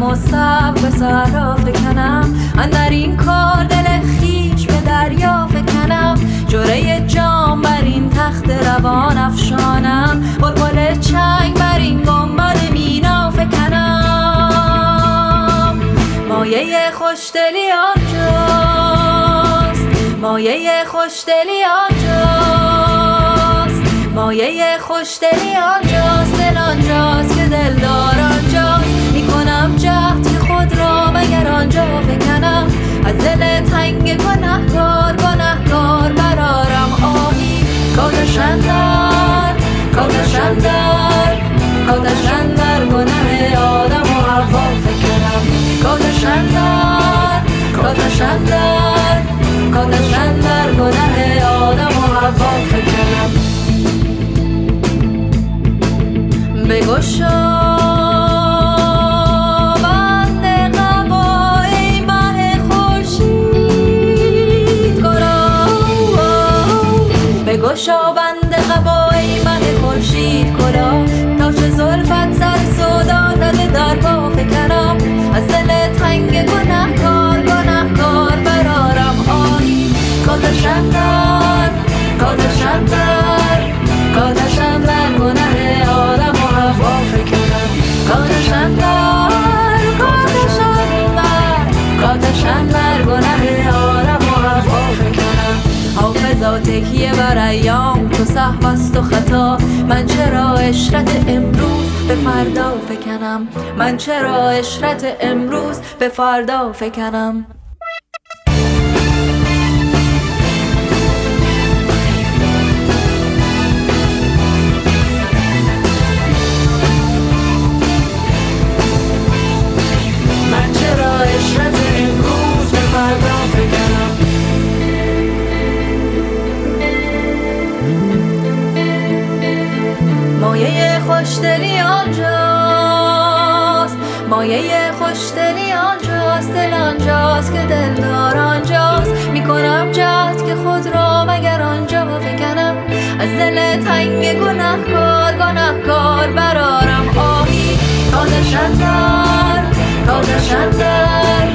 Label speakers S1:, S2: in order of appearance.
S1: و سبق به صحرا فکنم، اندر این کار دل خویش به دریا فکنم. جرعه جام بر این تخت روان افشانم، بلبل چنگ بر این گنبد مینا فکنم. مایه خوشدلی آنجاست، مایه خوشدلی آنجاست، مایه خوشدلی آنجاست. دل آنجاست که دلدار آنجاست. میکنم جهد که خود را مگر آنجا فکنم، از دل تنگ گنهکار گنهکار برارم آهی. کاتش اندر کاتش اندر کاتش اندر گنه آدم و حوا فکنم. کاتش اندر کاتش اندر کاتش اندر گنه آدم و حوا فکنم. بگشا بگشا بند قبا ای مه خورشید کلاه، تا چه زلفت سر سودا زده در پا فکنم. از دل تنگ گنهکار گنهکار برارم آهی. کاتش اندر کاتش اندر کاتش اندر گنه آدم و حوا فکنم. کاتش اندر کاتش اندر کاتش اندر گنه آدم و حوا فکنم. حافظا تکیه بر ایام تو سهو است و خطا، من چرا عشرت امروز به فردا فکنم، من چرا عشرت امروز به فردا فکنم. من چرا عشرت امروز به فردا فکنم. مایه خوشدلی آنجاست، مایه خوشدلی آنجاست. دل آنجاست که دلدار آنجاست. میکنم جهد که خود را مگر آنجا فکنم، از دل تنگ گنهکار گنهکار برارم آهی. کاتش اندر کاتش اندر